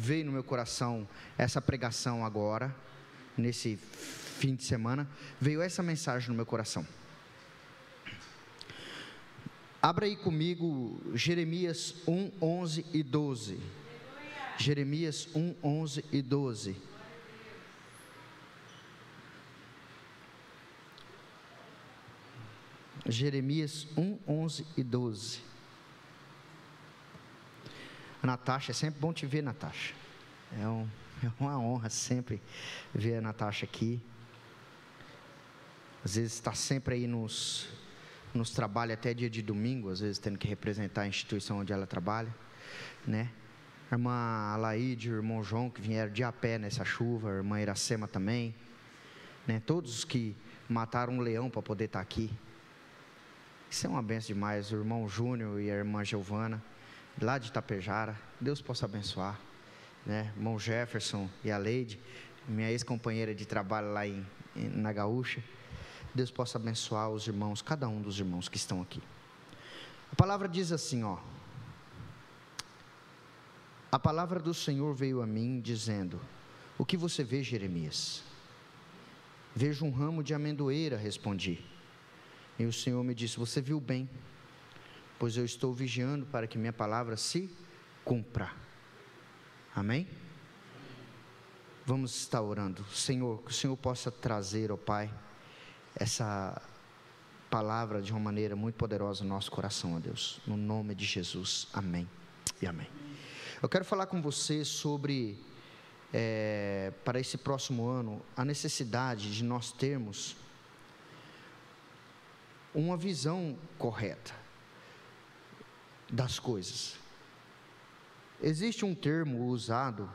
veio no meu coração essa pregação agora, nesse fim de semana, veio essa mensagem no meu coração. Abra aí comigo Jeremias 1, 11 e 12. Jeremias 1, 11 e 12. Jeremias 1, 11 e 12. Natasha, é sempre bom te ver, Natasha. É uma honra sempre ver a Natasha aqui. Às vezes está sempre aí nos trabalha até dia de domingo, às vezes tendo que representar a instituição onde ela trabalha, né? A irmã Alaide, o irmão João, que vieram de a pé nessa chuva, a irmã Iracema também, né? Todos que mataram um leão para poder estar aqui. Isso é uma benção demais. O irmão Júnior e a irmã Giovana, lá de Itapejara, Deus possa abençoar, né? Irmão Jefferson e a Leide, minha ex-companheira de trabalho lá na Gaúcha, Deus possa abençoar os irmãos, cada um dos irmãos que estão aqui. A palavra diz assim, ó: a palavra do Senhor veio a mim dizendo: o que você vê, Jeremias? Vejo um ramo de amendoeira, respondi. E o Senhor me disse: você viu bem, pois eu estou vigiando para que minha palavra se cumpra. Amém? Vamos estar orando. Senhor, que o Senhor possa trazer, ó Pai, essa palavra de uma maneira muito poderosa no nosso coração, ó Deus, no nome de Jesus, amém e amém. Eu quero falar com você sobre, para esse próximo ano, a necessidade de nós termos uma visão correta das coisas. Existe um termo usado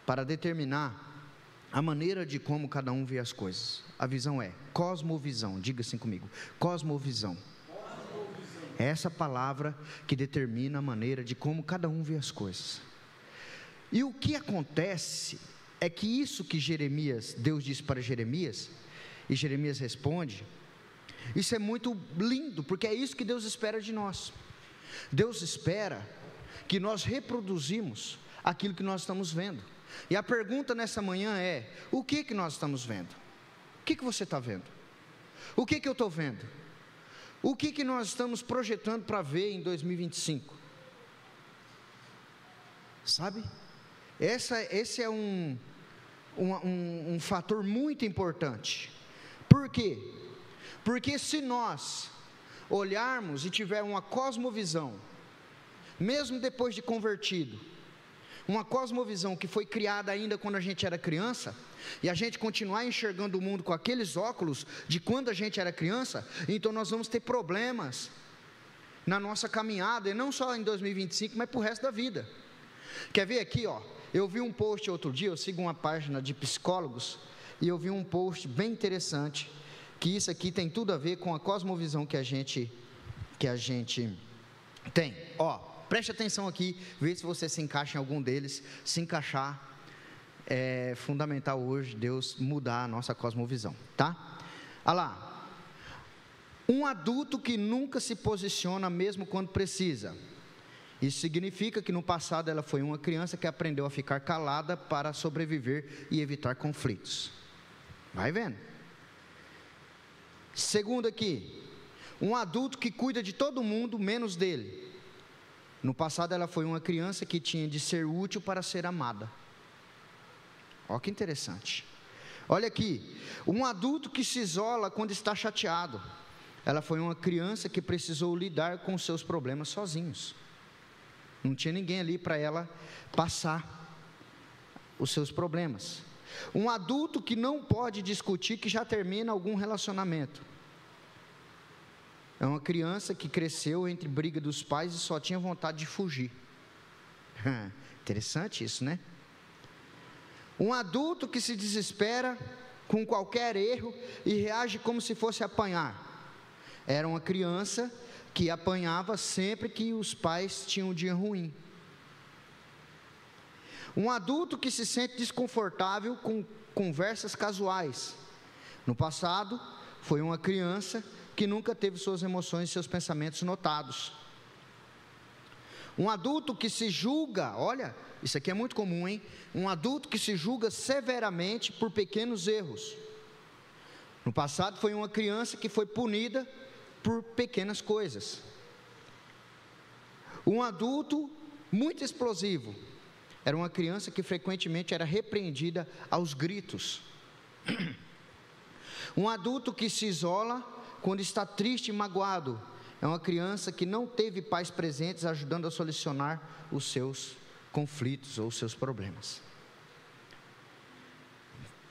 para determinar a maneira de como cada um vê as coisas. A visão é cosmovisão. Diga assim comigo: cosmovisão. É essa palavra que determina a maneira de como cada um vê as coisas. E o que acontece é que isso que Deus disse para Jeremias, e Jeremias responde, isso é muito lindo, porque é isso que Deus espera de nós. Deus espera que nós reproduzimos aquilo que nós estamos vendo. E a pergunta nessa manhã é: o que nós estamos vendo? O que você está vendo? O que eu estou vendo? O que nós estamos projetando para ver em 2025? Sabe? Esse é um fator muito importante. Por quê? Porque se nós olharmos e tiver uma cosmovisão, mesmo depois de convertido, uma cosmovisão que foi criada ainda quando a gente era criança, e a gente continuar enxergando o mundo com aqueles óculos de quando a gente era criança, então nós vamos ter problemas na nossa caminhada, e não só em 2025, mas para o resto da vida. Quer ver aqui, ó? Eu vi um post outro dia, eu sigo uma página de psicólogos, e eu vi um post bem interessante, que isso aqui tem tudo a ver com a cosmovisão que a gente tem. Ó, preste atenção aqui, vê se você se encaixa em algum deles. Se encaixar, é fundamental hoje Deus mudar a nossa cosmovisão, tá? Olha lá: um adulto que nunca se posiciona mesmo quando precisa. Isso significa que no passado ela foi uma criança que aprendeu a ficar calada para sobreviver e evitar conflitos. Vai vendo. Segundo aqui: um adulto que cuida de todo mundo menos dele. No passado ela foi uma criança que tinha de ser útil para ser amada. Olha que interessante. Olha aqui: um adulto que se isola quando está chateado. Ela foi uma criança que precisou lidar com os seus problemas sozinhos. Não tinha ninguém ali para ela passar os seus problemas. Um adulto que não pode discutir que já termina algum relacionamento. É uma criança que cresceu entre briga dos pais e só tinha vontade de fugir. Interessante isso, né? Um adulto que se desespera com qualquer erro e reage como se fosse apanhar. Era uma criança que apanhava sempre que os pais tinham um dia ruim. Um adulto que se sente desconfortável com conversas casuais. No passado, foi uma criança que nunca teve suas emoções e seus pensamentos notados. Um adulto que se julga, olha, isso aqui é muito comum, hein? Um adulto que se julga severamente por pequenos erros. No passado foi uma criança que foi punida por pequenas coisas. Um adulto muito explosivo era uma criança que frequentemente era repreendida aos gritos. Um adulto que se isola quando está triste e magoado é uma criança que não teve pais presentes ajudando a solucionar os seus conflitos ou os seus problemas.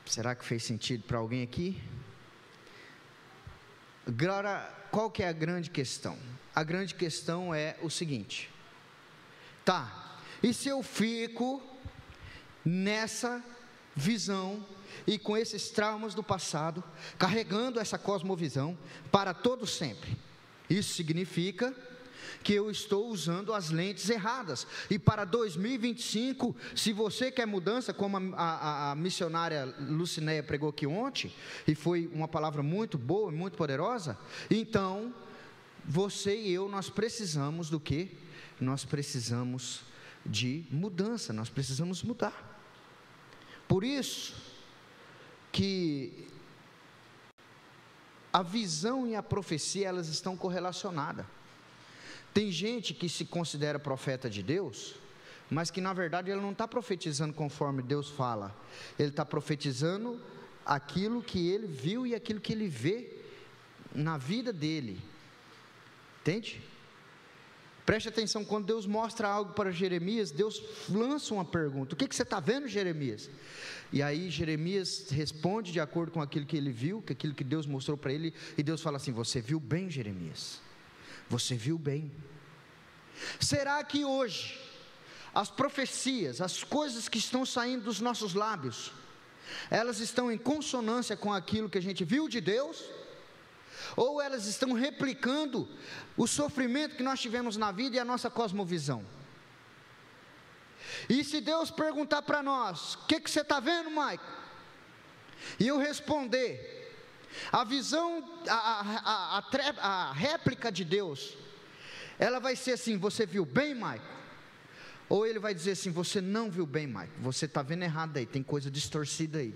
Será que fez sentido para alguém aqui? Agora, qual que é a grande questão? A grande questão é o seguinte: tá, e se eu fico nessa visão e com esses traumas do passado, carregando essa cosmovisão para todo sempre? Isso significa que eu estou usando as lentes erradas, e para 2025, se você quer mudança, como a missionária Lucinéia pregou aqui ontem, e foi uma palavra muito boa e muito poderosa, então, você e eu, nós precisamos do quê? Nós precisamos de mudança, nós precisamos mudar. Por isso, que a visão e a profecia, elas estão correlacionadas. Tem gente que se considera profeta de Deus, mas que na verdade ele não está profetizando conforme Deus fala, ele está profetizando aquilo que ele viu e aquilo que ele vê na vida dele, entende? Preste atenção, quando Deus mostra algo para Jeremias, Deus lança uma pergunta: o que você está vendo, Jeremias? E aí Jeremias responde de acordo com aquilo que ele viu, com aquilo que Deus mostrou para ele, e Deus fala assim: você viu bem, Jeremias, você viu bem. Será que hoje, as profecias, as coisas que estão saindo dos nossos lábios, elas estão em consonância com aquilo que a gente viu de Deus? Ou elas estão replicando o sofrimento que nós tivemos na vida e a nossa cosmovisão? E se Deus perguntar para nós: o que você está vendo, Maico? E eu responder, a visão, a réplica de Deus, ela vai ser assim: você viu bem, Maico? Ou ele vai dizer assim: você não viu bem, Maico, você está vendo errado aí, tem coisa distorcida aí.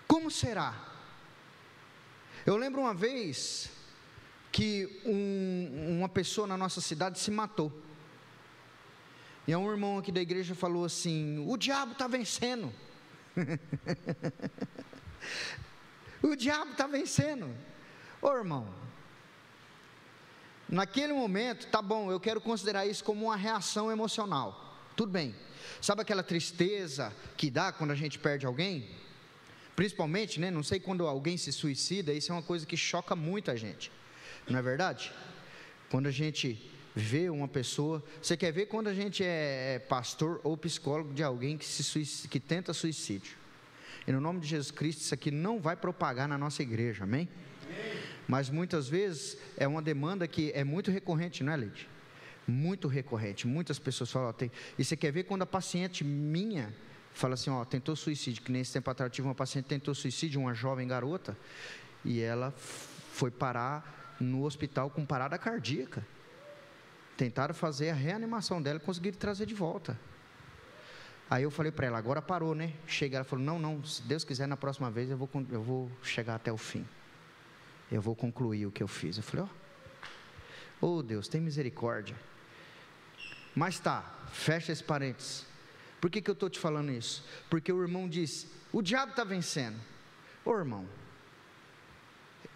Como será? Eu lembro uma vez que uma pessoa na nossa cidade se matou. E um irmão aqui da igreja falou assim: o diabo está vencendo. O diabo está vencendo. Ô irmão, naquele momento, tá bom, eu quero considerar isso como uma reação emocional, tudo bem. Sabe aquela tristeza que dá quando a gente perde alguém? Principalmente, né, não sei, quando alguém se suicida, isso é uma coisa que choca muito a gente, não é verdade? Quando a gente vê uma pessoa, você quer ver quando a gente é pastor ou psicólogo de alguém que tenta suicídio, e no nome de Jesus Cristo, isso aqui não vai propagar na nossa igreja, amém? Mas muitas vezes é uma demanda que é muito recorrente, não é, Leite? Muito recorrente, muitas pessoas falam, e você quer ver quando a paciente minha fala assim, tentou suicídio, que nesse tempo atrás eu tive uma paciente que tentou suicídio, uma jovem garota, e ela foi parar no hospital com parada cardíaca. Tentaram fazer a reanimação dela e conseguiram trazer de volta. Aí eu falei para ela: agora parou, né? Chega, ela falou: não, se Deus quiser, na próxima vez eu vou chegar até o fim, eu vou concluir o que eu fiz. Eu falei: oh Deus, tem misericórdia. Mas tá, fecha esse parênteses. Por que eu estou te falando isso? Porque o irmão disse: o diabo está vencendo. Ô irmão,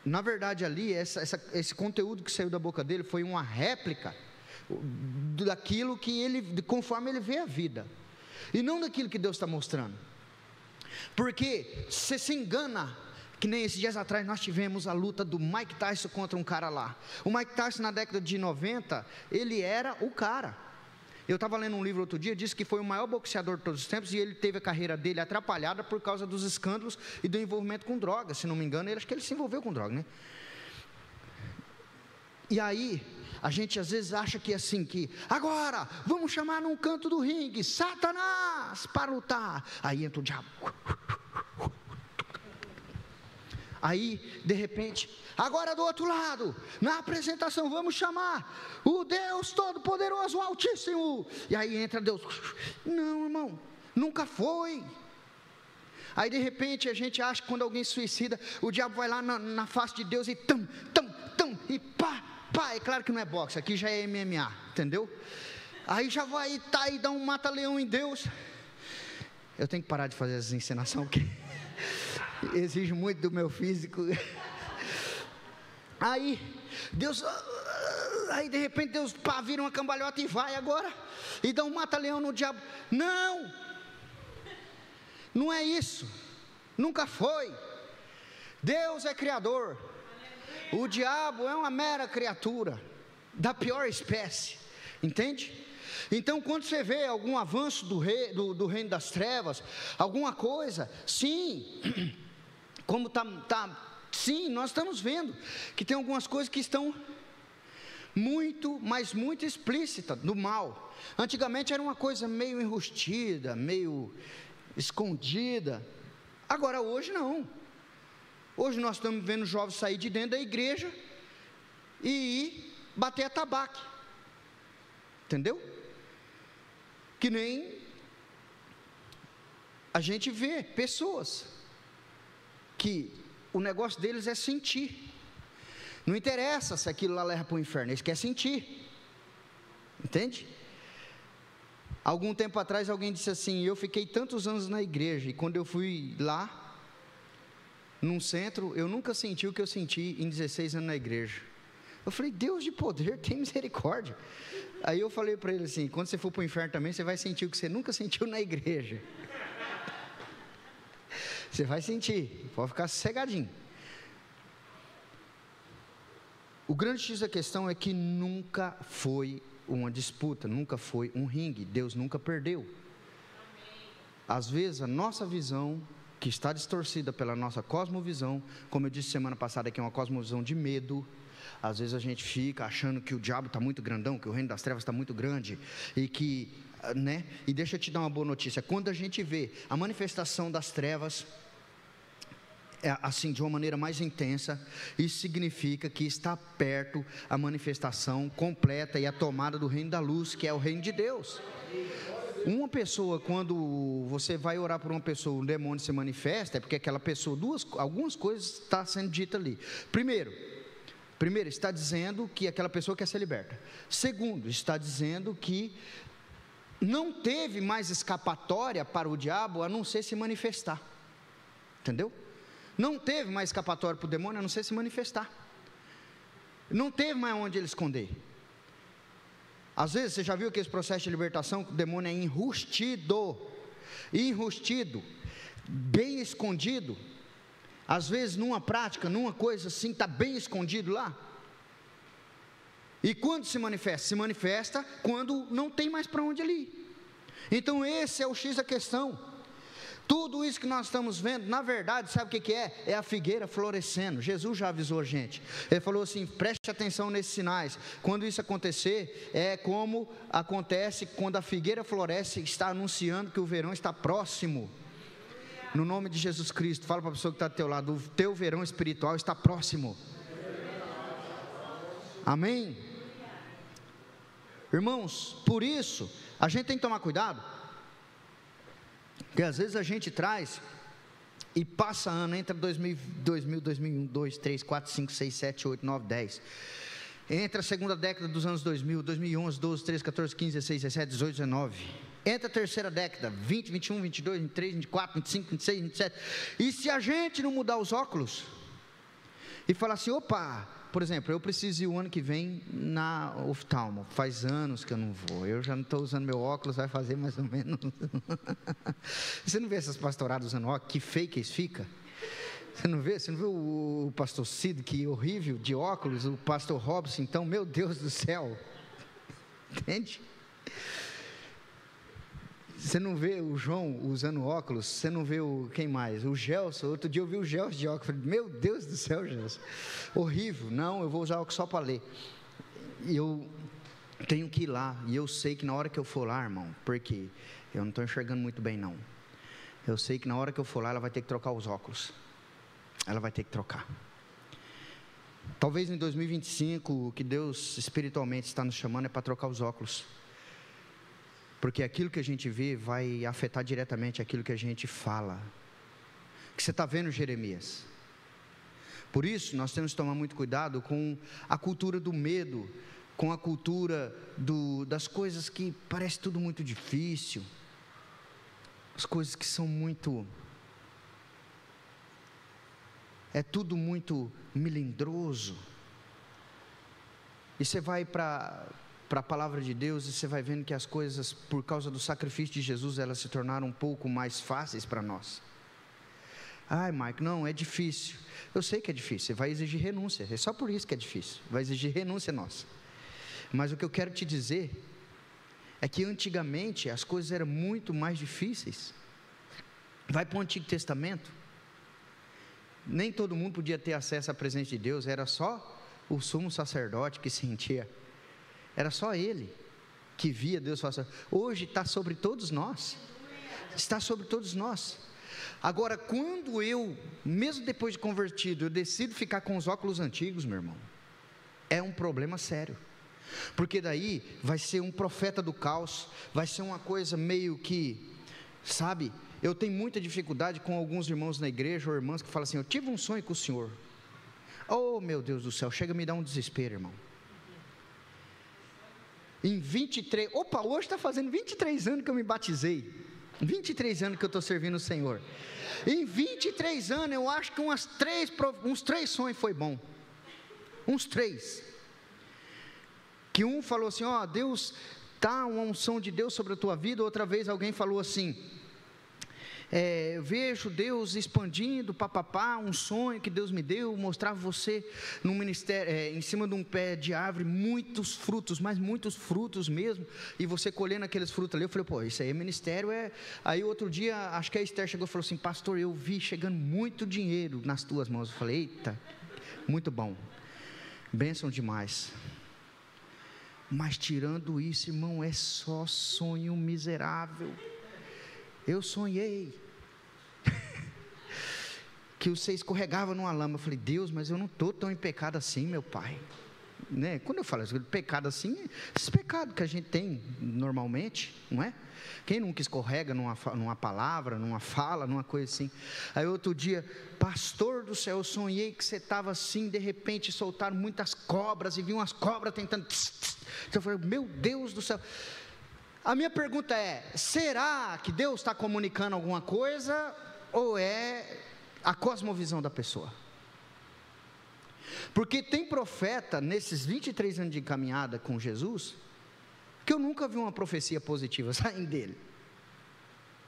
na verdade ali, esse conteúdo que saiu da boca dele foi uma réplica daquilo que ele, conforme ele vê a vida, e não daquilo que Deus está mostrando. Porque você se engana, que nem esses dias atrás nós tivemos a luta do Mike Tyson contra um cara lá. O Mike Tyson na década de 90, ele era o cara. Eu estava lendo um livro outro dia, disse que foi o maior boxeador de todos os tempos, e ele teve a carreira dele atrapalhada por causa dos escândalos e do envolvimento com drogas. Se não me engano, acho que ele se envolveu com droga, né? E aí, a gente às vezes acha que assim, que agora, vamos chamar num canto do ringue, Satanás, para lutar. Aí entra o diabo. Aí, de repente, agora do outro lado, na apresentação, vamos chamar o Deus Todo-Poderoso, o Altíssimo. E aí entra Deus. Não, irmão, nunca foi. Aí de repente a gente acha que quando alguém suicida, o diabo vai lá na face de Deus e e pá. É claro que não é boxe, aqui já é MMA, entendeu? Aí já vai e dá um mata-leão em Deus. Eu tenho que parar de fazer essa encenação, porque exige muito do meu físico. Aí Deus, aí de repente Deus vira uma cambalhota e vai agora, e dá um mata-leão no diabo. Não é isso, nunca foi. Deus é criador, o diabo é uma mera criatura, da pior espécie, entende? Então quando você vê algum avanço do reino das trevas, alguma coisa, sim, como sim, nós estamos vendo, que tem algumas coisas que estão muito, mas muito explícitas, do mal. Antigamente era uma coisa meio enrustida, meio escondida. Agora hoje não. Hoje nós estamos vendo jovens sair de dentro da igreja e ir bater a tabaque, entendeu? Que nem a gente vê pessoas que o negócio deles é sentir. Não interessa se aquilo lá leva para o inferno, eles querem sentir, entende? Algum tempo atrás alguém disse assim: eu fiquei tantos anos na igreja, e quando eu fui lá, num centro, eu nunca senti o que eu senti em 16 anos na igreja. Eu falei: Deus de poder, tem misericórdia. Aí eu falei para ele assim: quando você for para o inferno também, você vai sentir o que você nunca sentiu na igreja. Você vai sentir, pode ficar sossegadinho. O grande X da questão é que nunca foi uma disputa, nunca foi um ringue, Deus nunca perdeu. Às vezes a nossa visão, que está distorcida pela nossa cosmovisão, como eu disse semana passada, que é uma cosmovisão de medo. Às vezes a gente fica achando que o diabo está muito grandão, que o reino das trevas está muito grande, e que, né? E deixa eu te dar uma boa notícia: quando a gente vê a manifestação das trevas, assim, de uma maneira mais intensa, isso significa que está perto a manifestação completa e a tomada do reino da luz, que é o reino de Deus. Uma pessoa, quando você vai orar por uma pessoa, um demônio se manifesta, é porque aquela pessoa, algumas coisas estão sendo ditas ali. Primeiro, está dizendo que aquela pessoa quer ser liberta. Segundo, está dizendo que não teve mais escapatória para o diabo a não ser se manifestar, entendeu? Não teve mais escapatória para o demônio a não ser se manifestar. Não teve mais onde ele esconder. Às vezes você já viu aquele processo de libertação que o demônio é enrustido, bem escondido. Às vezes numa prática, numa coisa assim, está bem escondido lá. E quando se manifesta? Se manifesta quando não tem mais para onde ele ir. Então esse é o X da questão. Tudo isso que nós estamos vendo, na verdade, sabe o que é? É a figueira florescendo. Jesus já avisou a gente. Ele falou assim: preste atenção nesses sinais. Quando isso acontecer, é como acontece quando a figueira floresce, está anunciando que o verão está próximo. No nome de Jesus Cristo, fala para a pessoa que está do teu lado: o teu verão espiritual está próximo. Amém? Irmãos, por isso, a gente tem que tomar cuidado. Porque às vezes a gente traz e passa ano, entra 2000, 2001, 2, 3, 4, 5, 6, 7, 8, 9, 10. Entra a segunda década dos anos 2000, 2011, 12, 13, 14, 15, 16, 17, 18, 19. Entra a terceira década, 20, 21, 22, 23, 24, 25, 26, 27. E se a gente não mudar os óculos e falar assim: opa, por exemplo, eu preciso ir o ano que vem na oftalmo, faz anos que eu não vou, eu já não estou usando meu óculos, vai fazer mais ou menos. Você não vê essas pastoradas usando óculos, que fake eles ficam? Você não vê o pastor Cid, que horrível, de óculos, o pastor Robson, então, meu Deus do céu, entende? Você não vê o João usando óculos, você não vê quem mais? O Gelson, outro dia eu vi o Gelson de óculos, falei: meu Deus do céu, Gelson, horrível. Não, eu vou usar óculos só para ler. E eu tenho que ir lá, e eu sei que na hora que eu for lá, irmão, porque eu não estou enxergando muito bem não, eu sei que na hora que eu for lá, ela vai ter que trocar os óculos. ela vai ter que trocar. Talvez em 2025, o que Deus espiritualmente está nos chamando é para trocar os óculos, porque aquilo que a gente vê vai afetar diretamente aquilo que a gente fala. O que você está vendo, Jeremias? Por isso, nós temos que tomar muito cuidado com a cultura do medo, com a cultura das coisas que parece tudo muito difícil, as coisas que são muito... é tudo muito melindroso. E você vai para a palavra de Deus e você vai vendo que as coisas, por causa do sacrifício de Jesus, elas se tornaram um pouco mais fáceis para nós. Ai, Mike, não, é difícil. Eu sei que é difícil, vai exigir renúncia, é só por isso que é difícil, vai exigir renúncia nossa. Mas o que eu quero te dizer é que antigamente as coisas eram muito mais difíceis. Vai para o Antigo Testamento, nem todo mundo podia ter acesso à presença de Deus, era só o sumo sacerdote que sentia, era só ele que via Deus fazer. Hoje está sobre todos nós, está sobre todos nós. Agora, quando eu, mesmo depois de convertido, eu decido ficar com os óculos antigos, meu irmão, é um problema sério, porque daí vai ser um profeta do caos, vai ser uma coisa meio que, sabe, eu tenho muita dificuldade com alguns irmãos na igreja, ou irmãs que falam assim, eu tive um sonho com o Senhor. Oh meu Deus do céu, chega a me dar um desespero, irmão. Em 23, hoje está fazendo 23 anos que eu me batizei, 23 anos que eu estou servindo o Senhor. Em 23 anos, eu acho que uns 3 sonhos foi bom, uns 3, que um falou assim, ó, Deus, tá uma unção de Deus sobre a tua vida. Outra vez alguém falou assim, vejo Deus expandindo, papapá, um sonho que Deus me deu, mostrar você no ministério, em cima de um pé de árvore, muitos frutos, mas muitos frutos mesmo, e você colhendo aqueles frutos ali. Eu falei, pô, isso aí é ministério, Aí outro dia, acho que a Esther chegou e falou assim, pastor, eu vi chegando muito dinheiro nas tuas mãos. Eu falei, eita, muito bom, bênção demais. Mas tirando isso, irmão, é só sonho miserável. Eu sonhei que você escorregava numa lama. Eu falei, Deus, mas eu não estou tão em pecado assim, meu pai, né? Quando eu falo pecado assim, esses pecados que a gente tem normalmente, não é? Quem nunca escorrega numa palavra, numa fala, numa coisa assim? Aí outro dia, pastor do céu, eu sonhei que você estava assim, de repente soltaram muitas cobras, e vi umas cobras tentando, então eu falei, meu Deus do céu. A minha pergunta é, será que Deus está comunicando alguma coisa, ou é a cosmovisão da pessoa? Porque tem profeta, nesses 23 anos de caminhada com Jesus, que eu nunca vi uma profecia positiva saindo dele,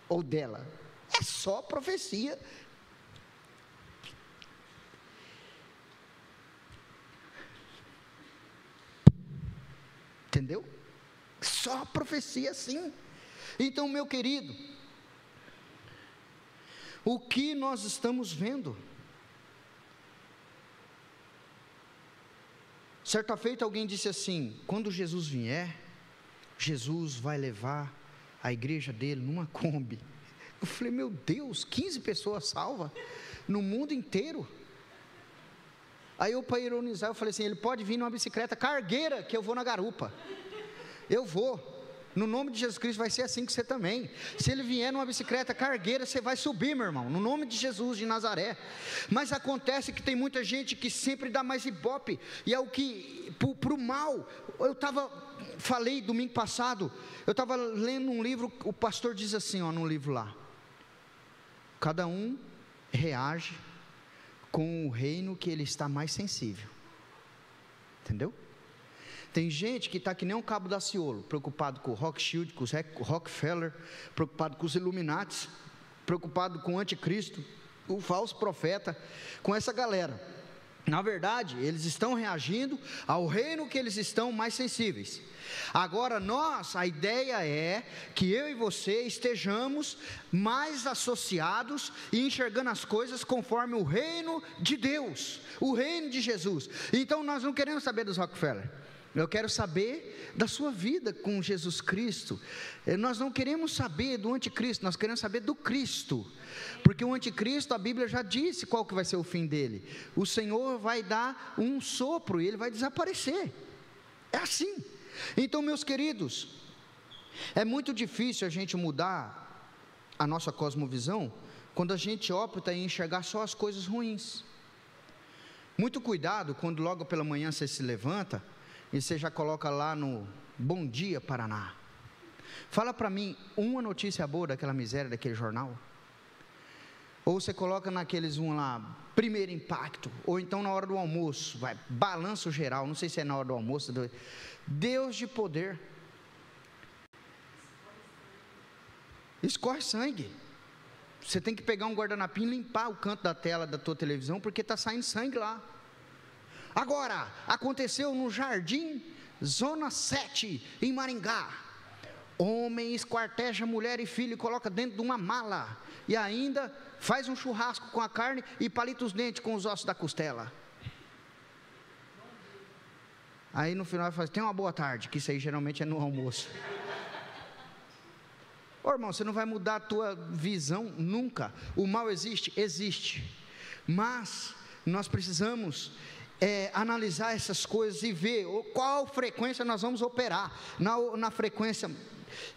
ou dela, é só profecia. Entendeu? Só profecia assim. Então, meu querido, o que nós estamos vendo? Certa feita alguém disse assim, quando Jesus vier, Jesus vai levar a igreja dele numa Kombi. Eu falei, meu Deus, 15 pessoas salvas no mundo inteiro. Aí eu, para ironizar, eu falei assim, ele pode vir numa bicicleta cargueira, que eu vou na garupa. Eu vou, no nome de Jesus Cristo, vai ser assim que você também. Se ele vier numa bicicleta cargueira, você vai subir, meu irmão, no nome de Jesus de Nazaré. Mas acontece que tem muita gente que sempre dá mais ibope, e é o que, para o mal. Falei domingo passado, eu estava lendo um livro, o pastor diz assim, no livro lá, cada um reage com o reino que ele está mais sensível, entendeu? Tem gente que está que nem um cabo da Ciolo, preocupado com o Rothschild, com o Rockefeller, preocupado com os Illuminati, preocupado com o anticristo, o falso profeta, com essa galera. Na verdade, eles estão reagindo ao reino que eles estão mais sensíveis. Agora a ideia é que eu e você estejamos mais associados e enxergando as coisas conforme o reino de Deus, o reino de Jesus. Então nós não queremos saber dos Rockefeller, Eu quero saber da sua vida com Jesus Cristo. Nós não queremos saber do anticristo, nós queremos saber do Cristo. Porque o anticristo, a Bíblia já disse qual que vai ser o fim dele. O Senhor vai dar um sopro e ele vai desaparecer. É assim. Então, meus queridos, é muito difícil a gente mudar a nossa cosmovisão quando a gente opta em enxergar só as coisas ruins. Muito cuidado quando logo pela manhã você se levanta e você já coloca lá no Bom Dia Paraná. Fala para mim uma notícia boa daquela miséria daquele jornal. Ou você coloca naqueles lá, Primeiro Impacto, ou então na hora do almoço, vai, Balanço Geral, não sei se é na hora do almoço, Deus de poder. Escorre sangue. Você tem que pegar um guardanapinho e limpar o canto da tela da tua televisão, porque está saindo sangue lá. Agora, aconteceu no Jardim Zona 7, em Maringá. Homem esquarteja mulher e filho e coloca dentro de uma mala, e ainda faz um churrasco com a carne e palita os dentes com os ossos da costela. Aí no final fala, tenha uma boa tarde, que isso aí geralmente é no almoço. Ô irmão, você não vai mudar a tua visão nunca. O mal existe? Existe. Mas nós precisamos analisar essas coisas e ver qual frequência nós vamos operar. Na frequência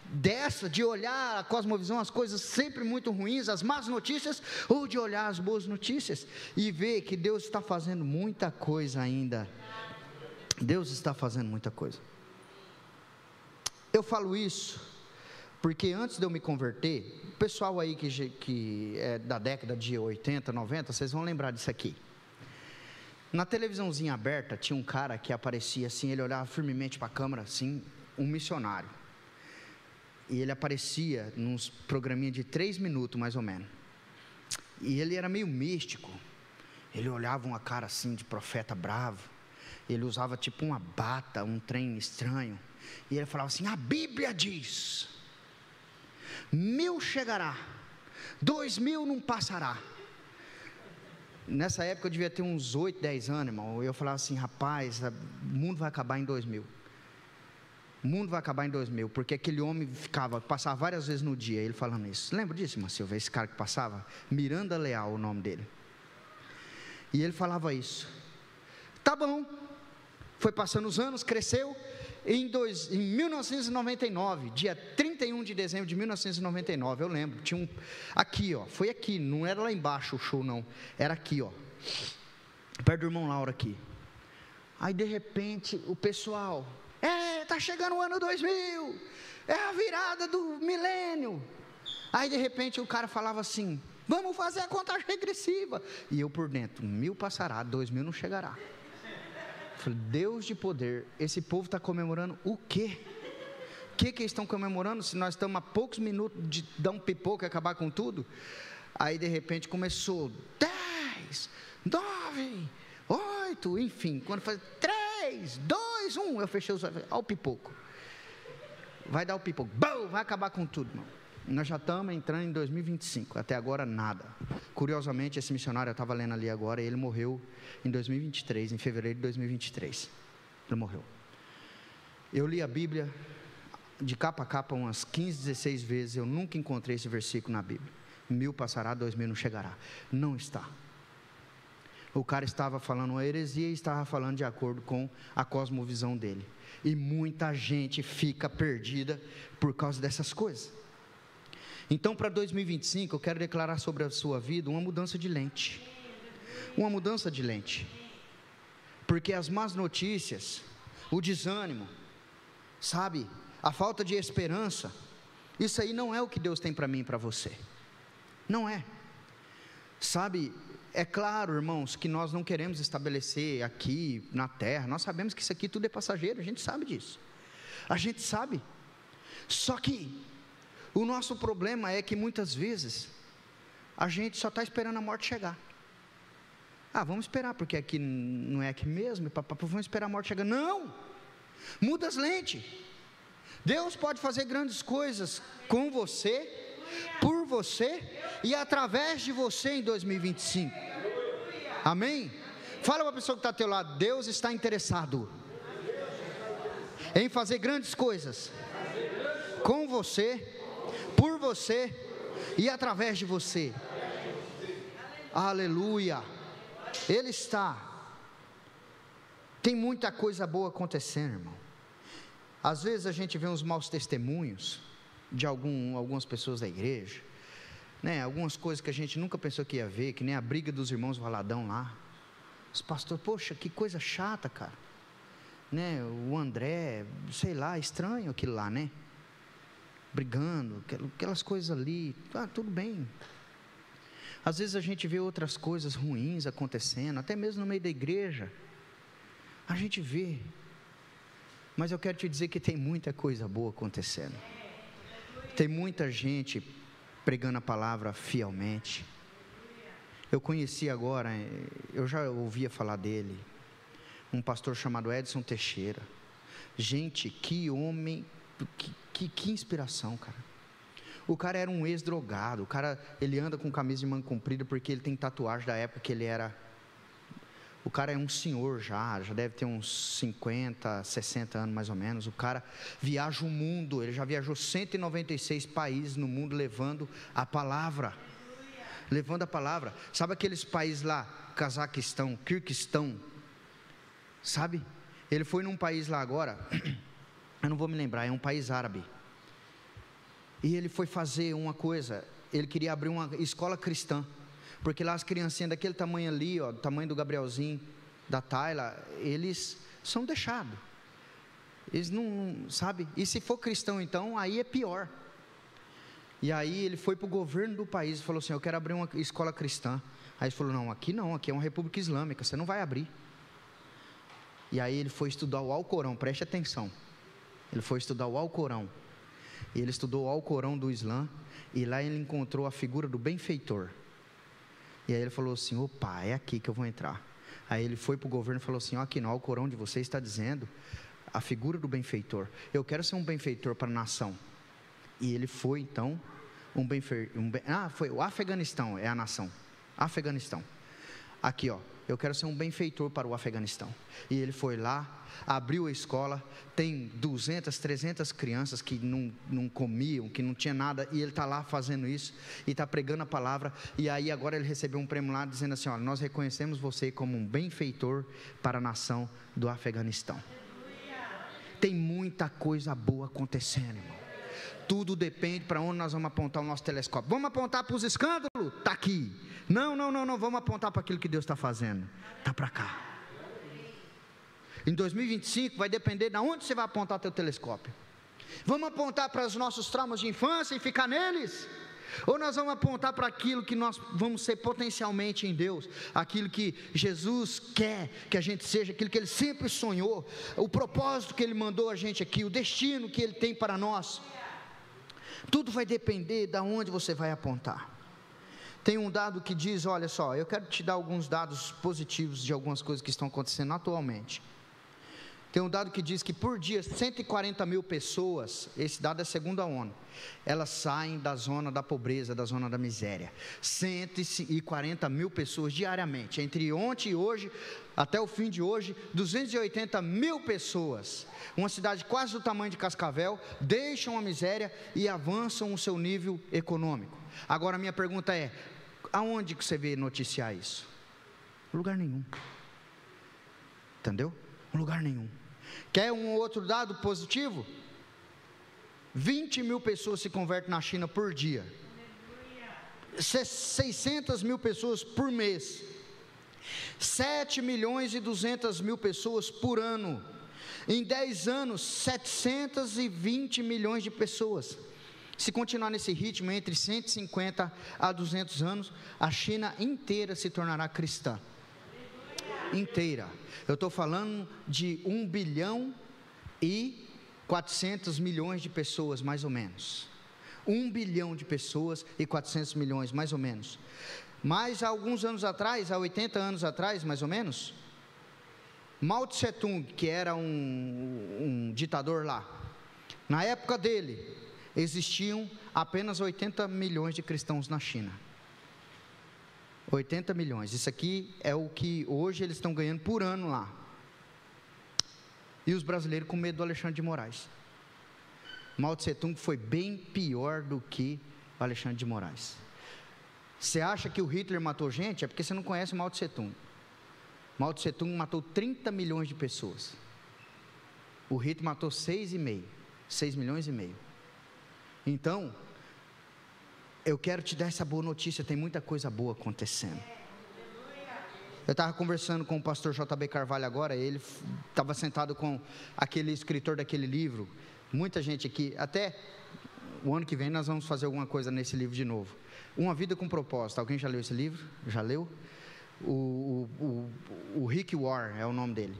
dessa, de olhar a cosmovisão, as coisas sempre muito ruins, as más notícias, ou de olhar as boas notícias e ver que Deus está fazendo muita coisa ainda. Deus está fazendo muita coisa. Eu falo isso porque antes de eu me converter, o pessoal aí que é da década de 80, 90, vocês vão lembrar disso aqui. Na televisãozinha aberta, tinha um cara que aparecia assim, ele olhava firmemente para a câmera, assim, um missionário. E ele aparecia nos programinhas de 3 minutos, mais ou menos. E ele era meio místico. Ele olhava uma cara assim, de profeta bravo. Ele usava tipo uma bata, um trem estranho. E ele falava assim, a Bíblia diz, 1000 chegará, 2000 não passará. Nessa época eu devia ter uns 8, 10 anos, irmão. Eu falava assim, rapaz, o mundo vai acabar em 2000. O mundo vai acabar em 2000, porque aquele homem passava várias vezes no dia, ele falando isso. Lembra disso, irmã Silvia, esse cara que passava? Miranda Leal, o nome dele. E ele falava isso. Tá bom. Foi passando os anos, cresceu. Em 1999, dia 31 de dezembro de 1999, eu lembro, tinha aqui ó, foi aqui, não era lá embaixo o show não, era aqui ó, perto do irmão Laura aqui. Aí de repente o pessoal, tá chegando o ano 2000, é a virada do milênio. Aí de repente o cara falava assim, vamos fazer a contagem regressiva, e eu por dentro, 1000 passará, 2000 não chegará. Falei, Deus de poder, esse povo está comemorando o quê? O que eles estão comemorando, se nós estamos a poucos minutos de dar um pipoco e acabar com tudo? Aí de repente começou, 10, 9, 8, enfim, quando faz 3, 2, 1, eu fechei os olhos, olha o pipoco, vai dar o pipoco, bum, vai acabar com tudo, irmão. Nós já estamos entrando em 2025, até agora nada. Curiosamente, esse missionário, eu estava lendo ali agora, ele morreu em 2023, em fevereiro de 2023, ele morreu. Eu li a Bíblia de capa a capa umas 15, 16 vezes, eu nunca encontrei esse versículo na Bíblia, 1000 passará, 2000 não chegará, não está. O cara estava falando uma heresia e estava falando de acordo com a cosmovisão dele, e muita gente fica perdida por causa dessas coisas. Então, para 2025, eu quero declarar sobre a sua vida uma mudança de lente. Uma mudança de lente. Porque as más notícias, o desânimo, sabe, a falta de esperança, isso aí não é o que Deus tem para mim e para você. Não é. Sabe, é claro, irmãos, que nós não queremos estabelecer aqui na terra, nós sabemos que isso aqui tudo é passageiro, a gente sabe disso. A gente sabe. Só que o nosso problema é que muitas vezes a gente só está esperando a morte chegar. Vamos esperar, porque aqui não é aqui mesmo, vamos esperar a morte chegar. Não! Muda as lentes. Deus pode fazer grandes coisas com você, por você e através de você em 2025. Amém? Fala para a pessoa que está ao teu lado, Deus está interessado. em fazer grandes coisas com você, por você e através de você. Aleluia. Ele está. Tem muita coisa boa acontecendo, irmão. Às vezes a gente vê uns maus testemunhos de algumas pessoas da igreja, né? Algumas coisas que a gente nunca pensou que ia ver, que nem a briga dos irmãos Valadão lá. Os pastores, poxa, que coisa chata, cara, né? O André, sei lá, estranho aquilo lá, né? Brigando, aquelas coisas ali, tudo bem. Às vezes a gente vê outras coisas ruins acontecendo, até mesmo no meio da igreja, a gente vê, mas eu quero te dizer que tem muita coisa boa acontecendo, tem muita gente pregando a palavra fielmente. Eu conheci agora, eu já ouvia falar dele, um pastor chamado Edson Teixeira. Gente, que homem, que inspiração, cara. O cara era um ex-drogado, o cara, ele anda com camisa de manga comprida porque ele tem tatuagem da época que ele era. O cara é um senhor já deve ter uns 50, 60 anos mais ou menos. O cara viaja o mundo, ele já viajou 196 países no mundo levando a palavra. Levando a palavra. Sabe aqueles países lá, Cazaquistão, Kirguistão, sabe? Ele foi num país lá agora, eu não vou me lembrar, é um país árabe. E ele foi fazer uma coisa, ele queria abrir uma escola cristã, porque lá as criancinhas daquele tamanho ali, ó, do tamanho do Gabrielzinho, da Tayla, eles são deixados. Eles não, sabe? E se for cristão então, aí é pior. E aí ele foi para o governo do país e falou assim, eu quero abrir uma escola cristã. Aí ele falou, não, aqui é uma república islâmica, você não vai abrir. E aí ele foi estudar o Alcorão, preste atenção. Ele foi estudar o Alcorão. E ele estudou o Alcorão do Islã, e lá ele encontrou a figura do benfeitor. E aí ele falou assim, opa, é aqui que eu vou entrar. Aí ele foi para o governo e falou assim, ó, aqui no Alcorão de vocês está dizendo a figura do benfeitor. Eu quero ser um benfeitor para a nação. E ele foi então foi o Afeganistão, é a nação, Afeganistão. Aqui, ó, eu quero ser um benfeitor para o Afeganistão. E ele foi lá, abriu a escola, tem 200, 300 crianças que não comiam, que não tinha nada, e ele está lá fazendo isso, e está pregando a palavra, e aí agora ele recebeu um prêmio lá, dizendo assim, olha, nós reconhecemos você como um benfeitor para a nação do Afeganistão. Tem muita coisa boa acontecendo, irmão. Tudo depende para onde nós vamos apontar o nosso telescópio. Vamos apontar para os escândalos? Está aqui. Não, vamos apontar para aquilo que Deus está fazendo. Está para cá. Em 2025 vai depender de onde você vai apontar teu telescópio. Vamos apontar para os nossos traumas de infância e ficar neles? Ou nós vamos apontar para aquilo que nós vamos ser potencialmente em Deus, aquilo que Jesus quer que a gente seja, aquilo que Ele sempre sonhou, o propósito que Ele mandou a gente aqui, o destino que Ele tem para nós. Tudo vai depender de onde você vai apontar. Tem um dado que diz, olha só, eu quero te dar alguns dados positivos de algumas coisas que estão acontecendo atualmente. Tem um dado que diz que por dia 140 mil pessoas, esse dado é segundo a ONU, elas saem da zona da pobreza, da zona da miséria. 140 mil pessoas diariamente, entre ontem e hoje, até o fim de hoje, 280 mil pessoas, uma cidade quase do tamanho de Cascavel, deixam a miséria e avançam o seu nível econômico. Agora a minha pergunta é, aonde que você vê noticiar isso? Lugar nenhum. Entendeu? Lugar nenhum. Quer um outro dado positivo? 20 mil pessoas se convertem na China por dia. 600 mil pessoas por mês. 7 milhões e 200 mil pessoas por ano. Em 10 anos, 720 milhões de pessoas. Se continuar nesse ritmo, entre 150 a 200 anos, a China inteira se tornará cristã. Inteira. Eu estou falando de 1 bilhão e 400 milhões de pessoas, mais ou menos. 1 bilhão de pessoas e 400 milhões, mais ou menos. Mas há alguns anos atrás, há 80 anos atrás, mais ou menos, Mao Tse Tung, que era um ditador lá, na época dele, existiam apenas 80 milhões de cristãos na China. 80 milhões, isso aqui é o que hoje eles estão ganhando por ano lá. E os brasileiros com medo do Alexandre de Moraes. Mao Tse Tung foi bem pior do que o Alexandre de Moraes. Você acha que o Hitler matou gente? É porque você não conhece o Mao Tse Tung. Mao Tse Tung matou 30 milhões de pessoas. O Hitler matou 6 milhões e meio. Então, eu quero te dar essa boa notícia, tem muita coisa boa acontecendo. Eu estava conversando com o pastor J.B. Carvalho agora, ele estava sentado com aquele escritor daquele livro. Muita gente aqui, até o ano que vem nós vamos fazer alguma coisa nesse livro de novo. Uma Vida com Propósito. Alguém já leu esse livro? Já leu? O Rick Warren é o nome dele.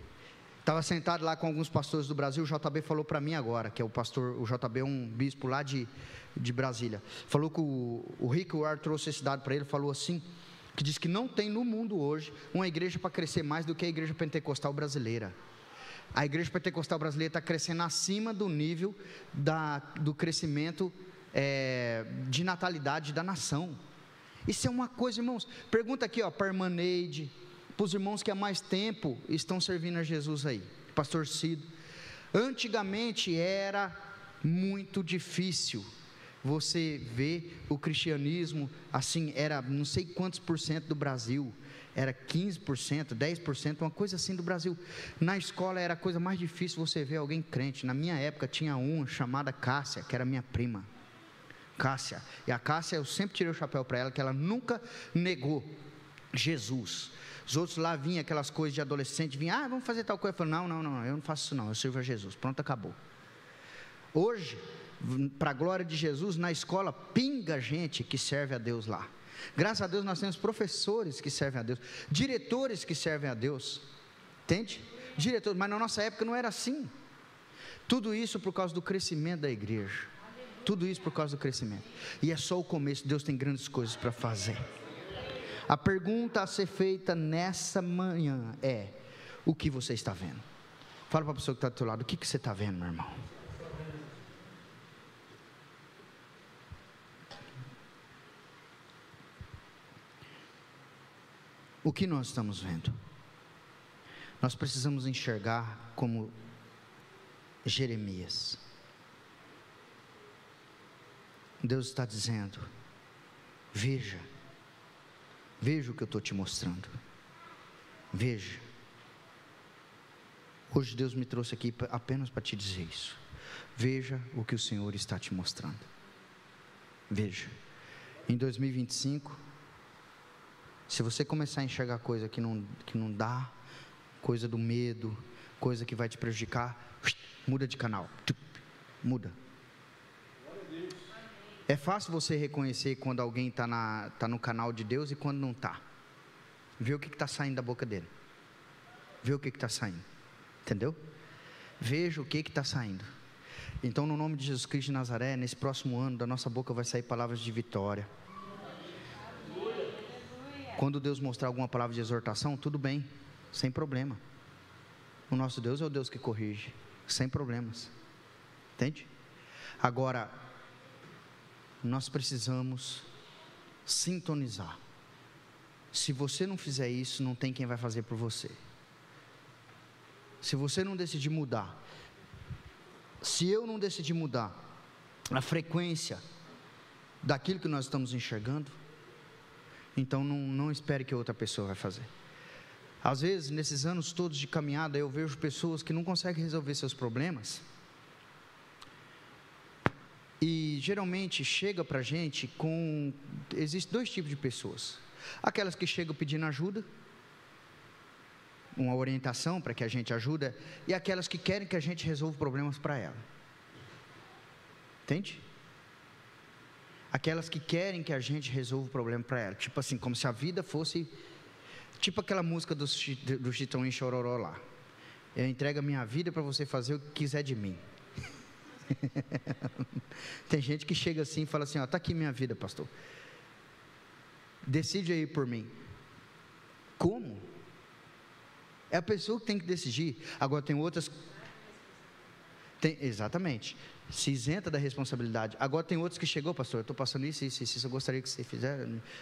Estava sentado lá com alguns pastores do Brasil. O JB falou para mim agora, que é o pastor, o JB é um bispo lá de Brasília. Falou que o Rick Warren trouxe esse dado para ele, falou assim, que diz que não tem no mundo hoje uma igreja para crescer mais do que a igreja pentecostal brasileira. A igreja pentecostal brasileira está crescendo acima do nível do crescimento de natalidade da nação. Isso é uma coisa, irmãos. Pergunta aqui, para a irmã Neide, para os irmãos que há mais tempo estão servindo a Jesus aí, pastor Cido. Antigamente era muito difícil você ver o cristianismo, assim, era não sei quantos por cento do Brasil, era 15%, 10%, uma coisa assim do Brasil. Na escola era a coisa mais difícil você ver alguém crente. Na minha época tinha uma chamada Cássia, que era minha prima, Cássia, e a Cássia eu sempre tirei o chapéu para ela, que ela nunca negou Jesus. Os outros lá vinham aquelas coisas de adolescente, vamos fazer tal coisa. Eu falei, não, eu não faço isso não, eu sirvo a Jesus, pronto, acabou. Hoje, para a glória de Jesus, na escola pinga gente que serve a Deus lá. Graças a Deus nós temos professores que servem a Deus, diretores que servem a Deus, entende? Diretores, mas na nossa época não era assim. Tudo isso por causa do crescimento da igreja, tudo isso por causa do crescimento, e é só o começo. Deus tem grandes coisas para fazer. A pergunta a ser feita nessa manhã é: o que você está vendo? Fala para a pessoa que está do teu lado, o que você está vendo, meu irmão? O que nós estamos vendo? Nós precisamos enxergar como Jeremias. Deus está dizendo: veja o que eu estou te mostrando, veja. Hoje Deus me trouxe aqui apenas para te dizer isso. Veja o que o Senhor está te mostrando. Veja, em 2025, se você começar a enxergar coisa que não dá, coisa do medo, coisa que vai te prejudicar, muda de canal, muda. É fácil você reconhecer quando alguém está no canal de Deus e quando não está. Vê o que está saindo da boca dele. Vê o que está saindo. Entendeu? Veja o que está saindo. Então, no nome de Jesus Cristo de Nazaré, nesse próximo ano, da nossa boca vai sair palavras de vitória. Quando Deus mostrar alguma palavra de exortação, tudo bem, sem problema. O nosso Deus é o Deus que corrige, sem problemas. Entende? Agora, nós precisamos sintonizar. Se você não fizer isso, não tem quem vai fazer por você. Se você não decidir mudar, se eu não decidir mudar a frequência daquilo que nós estamos enxergando, então não espere que outra pessoa vai fazer. Às vezes, nesses anos todos de caminhada, eu vejo pessoas que não conseguem resolver seus problemas, e geralmente chega para a gente existem dois tipos de pessoas: aquelas que chegam pedindo ajuda, uma orientação para que a gente ajude, e aquelas que querem que a gente resolva problemas para ela. Entende? Aquelas que querem que a gente resolva o problema para ela, tipo assim, como se a vida fosse, tipo aquela música do Chitão e Chororó lá: eu entrego a minha vida para você fazer o que quiser de mim. Tem gente que chega assim e fala assim: está aqui minha vida, pastor, decide aí por mim. Como? É a pessoa que tem que decidir. Agora tem outras, exatamente, se isenta da responsabilidade. Agora tem outros que chegou: pastor, eu estou passando isso, eu gostaria que você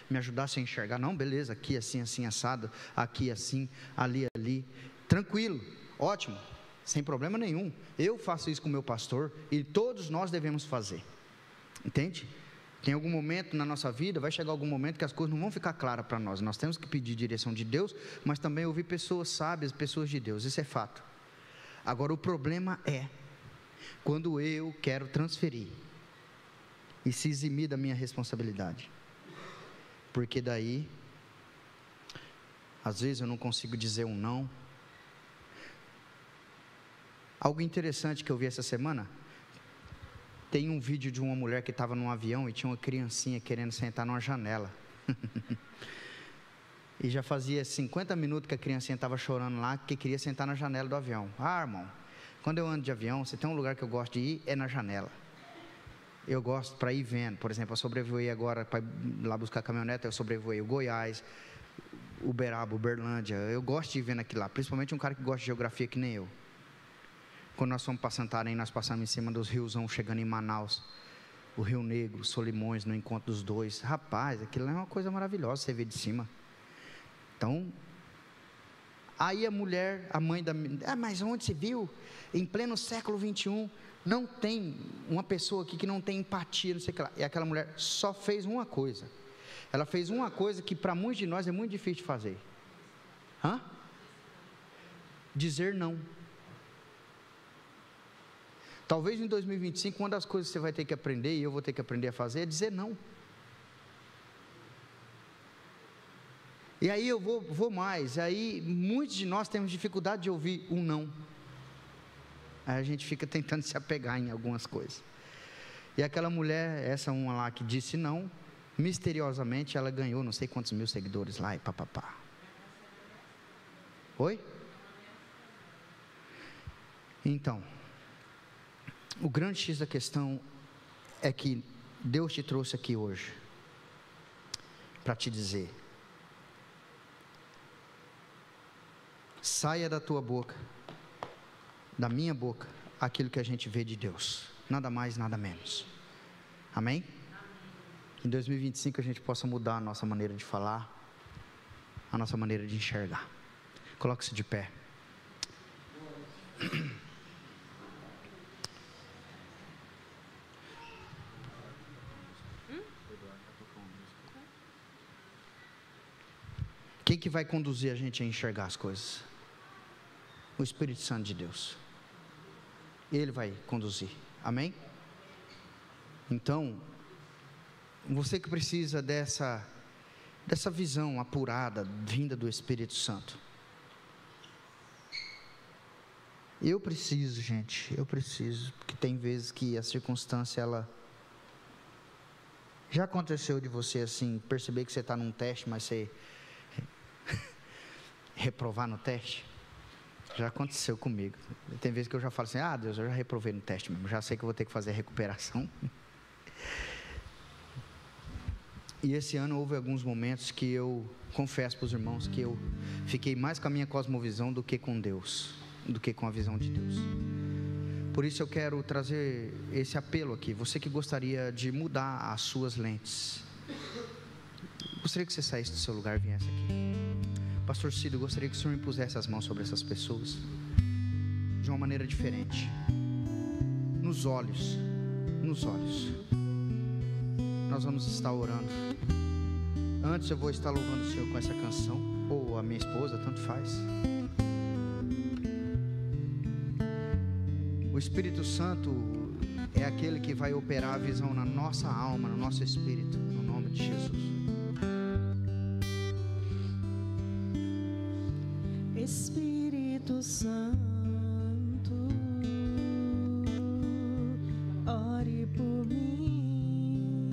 me ajudasse a enxergar. Não, beleza, aqui assim, assim, assado, aqui assim, ali, tranquilo, ótimo, sem problema nenhum. Eu faço isso com o meu pastor e todos nós devemos fazer, entende? Tem algum momento na nossa vida, vai chegar algum momento que as coisas não vão ficar claras para nós. Nós temos que pedir direção de Deus, mas também ouvir pessoas sábias, pessoas de Deus, isso é fato. Agora o problema é quando eu quero transferir e se eximir da minha responsabilidade, porque daí às vezes eu não consigo dizer um não. Algo interessante que eu vi essa semana, tem um vídeo de uma mulher que estava num avião e tinha uma criancinha querendo sentar numa janela. E já fazia 50 minutos que a criancinha estava chorando lá, que queria sentar na janela do avião. Ah, irmão, quando eu ando de avião, se tem um lugar que eu gosto de ir, é na janela. Eu gosto para ir vendo. Por exemplo, eu sobrevoei agora para ir lá buscar a caminhonete, eu sobrevoei o Goiás, Uberaba, Uberlândia. Eu gosto de ir vendo aquilo lá, principalmente um cara que gosta de geografia que nem eu. Quando nós fomos para Santarém, nós passamos em cima dos riozão chegando em Manaus, o Rio Negro, Solimões, no encontro dos dois. Rapaz, aquilo é uma coisa maravilhosa, você vê de cima. Então, aí a mulher, a mãe da menina, mas onde se viu? Em pleno século 21, não tem uma pessoa aqui que não tem empatia, não sei o que lá. E aquela mulher só fez uma coisa. Ela fez uma coisa que para muitos de nós é muito difícil de fazer. Dizer não. Talvez em 2025, uma das coisas que você vai ter que aprender, e eu vou ter que aprender a fazer, é dizer não. E aí eu vou mais, aí muitos de nós temos dificuldade de ouvir um não. Aí a gente fica tentando se apegar em algumas coisas. E aquela mulher, essa uma lá que disse não, misteriosamente ela ganhou não sei quantos mil seguidores lá e papapá. Oi? Então, o grande X da questão é que Deus te trouxe aqui hoje para te dizer: saia da tua boca, da minha boca, aquilo que a gente vê de Deus, nada mais, nada menos. Amém? Em 2025 a gente possa mudar a nossa maneira de falar, a nossa maneira de enxergar. Coloque-se de pé. Quem que vai conduzir a gente a enxergar as coisas? O Espírito Santo de Deus. Ele vai conduzir. Amém? Então, você que precisa dessa visão apurada, vinda do Espírito Santo. Eu preciso, gente, porque tem vezes que a circunstância, ela... Já aconteceu de você, assim, perceber que você está num teste, mas você... reprovar no teste? Já aconteceu comigo. Tem vezes que eu já falo assim: ah, Deus, eu já reprovei no teste mesmo, já sei que eu vou ter que fazer a recuperação. E esse ano houve alguns momentos que eu confesso para os irmãos que eu fiquei mais com a minha cosmovisão do que com Deus, do que com a visão de Deus. Por isso eu quero trazer esse apelo aqui. Você que gostaria de mudar as suas lentes, gostaria que você saísse do seu lugar e viesse aqui. Pastor Cido, eu gostaria que o Senhor impusesse as mãos sobre essas pessoas de uma maneira diferente, nos olhos. Nós vamos estar orando. Antes eu vou estar louvando o Senhor com essa canção, ou a minha esposa, tanto faz. O Espírito Santo é aquele que vai operar a visão na nossa alma, no nosso espírito, no nome de Jesus. Espírito Santo, ore por mim,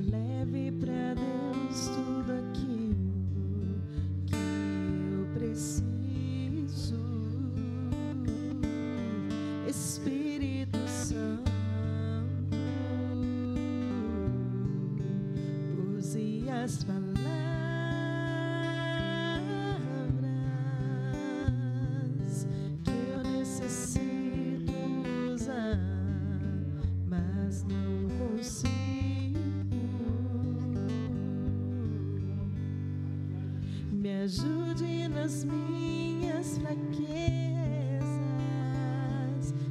leve para Deus tudo aquilo que eu preciso. Espírito Santo, use as palavras que eu necessito usar, mas não consigo. Me ajude as minhas fraquezas,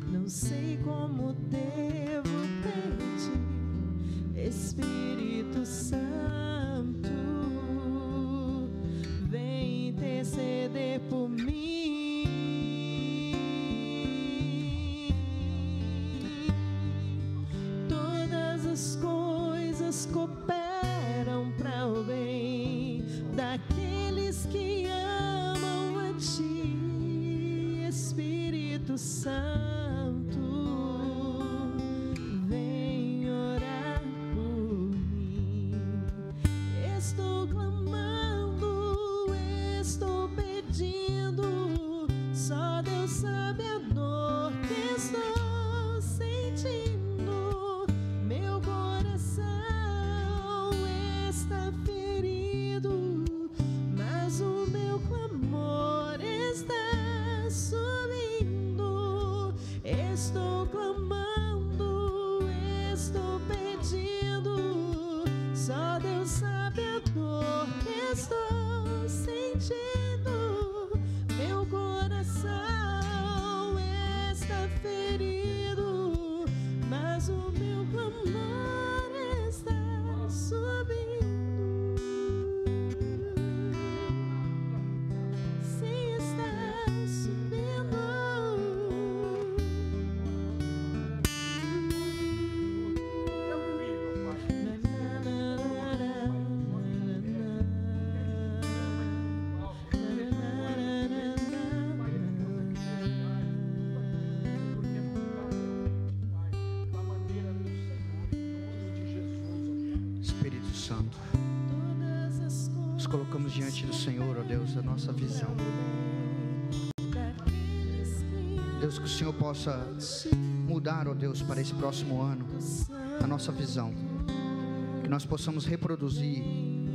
não sei como devo pedir. Espírito Santo, vem interceder por mim. Todas as coisas cooperam para o bem daqueles que amam a Ti. Espírito Santo, vem orar por mim. Estou clamando, estou pedindo, só Deus sabe a dor que estou sentindo. Meu coração está ferido, mas o meu clamor está subindo. Estou clamando, estou pedindo, só Deus sabe a dor que estou sentindo. Meu coração está ferido, mas o meu clamor está subindo. Sim, está subindo. Espírito Santo, nos colocamos diante do Senhor, ó Deus, a nossa visão. Deus, que o Senhor possa mudar, ó Deus, para esse próximo ano, a nossa visão. Que nós possamos reproduzir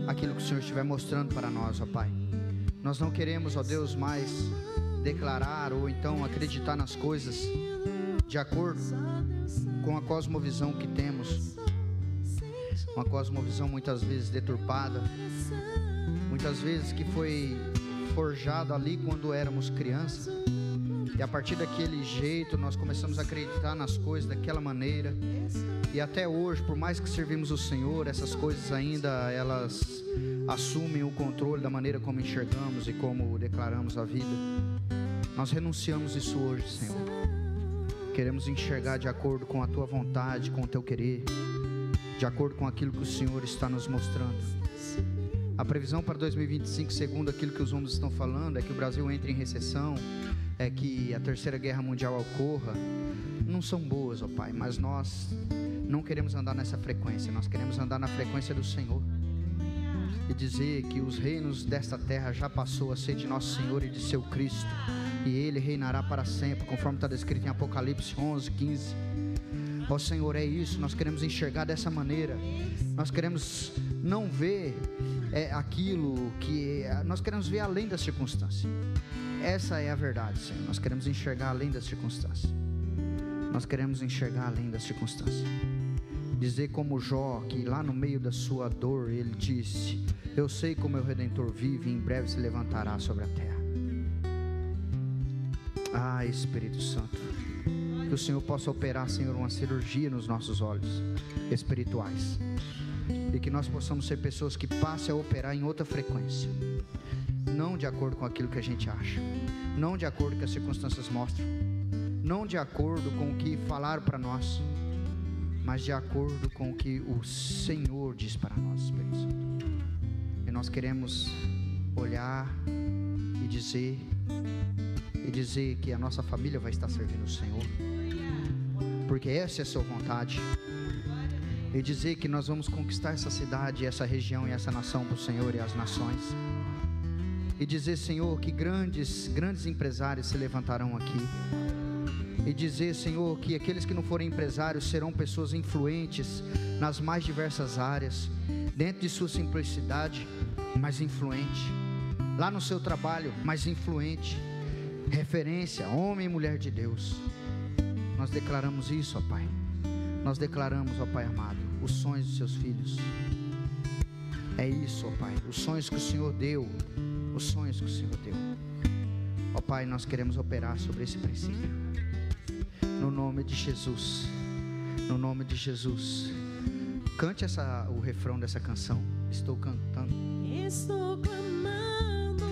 aquilo que o Senhor estiver mostrando para nós, ó Pai. Nós não queremos, ó Deus, mais declarar ou então acreditar nas coisas de acordo com a cosmovisão que temos. Uma cosmovisão muitas vezes deturpada, muitas vezes que foi forjado ali quando éramos crianças, e a partir daquele jeito nós começamos a acreditar nas coisas daquela maneira, e até hoje, por mais que servimos o Senhor, essas coisas ainda elas assumem o controle da maneira como enxergamos e como declaramos a vida. Nós renunciamos isso hoje, Senhor. Queremos enxergar de acordo com a Tua vontade, com o Teu querer, de acordo com aquilo que o Senhor está nos mostrando. A previsão para 2025, segundo aquilo que os homens estão falando, é que o Brasil entre em recessão, é que a terceira guerra mundial ocorra. Não são boas, ó Pai, mas nós não queremos andar nessa frequência. Nós queremos andar na frequência do Senhor e dizer que os reinos desta terra já passou a ser de nosso Senhor e de seu Cristo, e Ele reinará para sempre, conforme está descrito em Apocalipse 11:15. Ó Senhor, é isso, nós queremos enxergar dessa maneira. Nós queremos não ver aquilo que... Nós queremos ver além da circunstância. Essa é a verdade, Senhor. Nós queremos enxergar além da circunstância. Nós queremos enxergar além da circunstância. Dizer como Jó, que lá no meio da sua dor, ele disse: eu sei como meu Redentor vive e em breve se levantará sobre a terra. Ah, Espírito Santo, que o Senhor possa operar, Senhor, uma cirurgia nos nossos olhos espirituais, e que nós possamos ser pessoas que passem a operar em outra frequência, não de acordo com aquilo que a gente acha, não de acordo com o que as circunstâncias mostram, não de acordo com o que falaram para nós, mas de acordo com o que o Senhor diz para nós, Espírito Santo. E nós queremos olhar e dizer que a nossa família vai estar servindo o Senhor, porque essa é a sua vontade, e dizer que nós vamos conquistar essa cidade, essa região e essa nação para o Senhor e as nações, e dizer, Senhor, que grandes empresários se levantarão aqui, e dizer, Senhor, que aqueles que não forem empresários serão pessoas influentes nas mais diversas áreas, dentro de sua simplicidade, mas influente, lá no seu trabalho, mas influente, referência, homem e mulher de Deus. Nós declaramos isso, ó Pai. Nós declaramos, ó Pai amado, os sonhos dos seus filhos. É isso, ó Pai, os sonhos que o Senhor deu, os sonhos que o Senhor deu. Ó Pai, nós queremos operar sobre esse princípio. No nome de Jesus. No nome de Jesus. Cante o refrão dessa canção. Estou cantando. Estou clamando,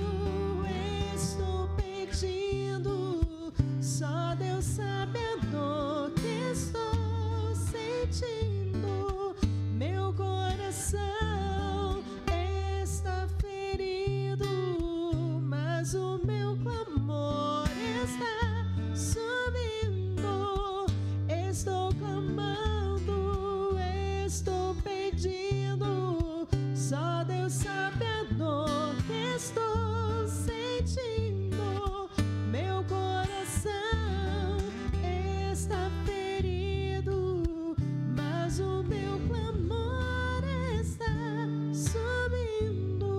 estou pedindo. Só Deus sabe a dor que estou sentindo. Meu coração está ferido, mas o meu clamor está subindo. Estou clamando, estou pedindo. Só Deus sabe a dor que estou sentindo. Meu coração está ferido, mas o meu clamor está subindo.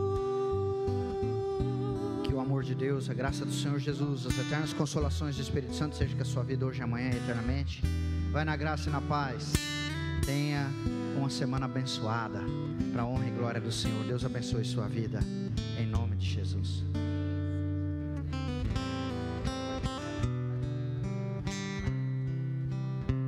Que o amor de Deus, a graça do Senhor Jesus, as eternas consolações do Espírito Santo seja com a sua vida hoje, amanhã e eternamente. Vai na graça e na paz. Tenha uma semana abençoada, para a honra e glória do Senhor. Deus abençoe sua vida, em nome de Jesus.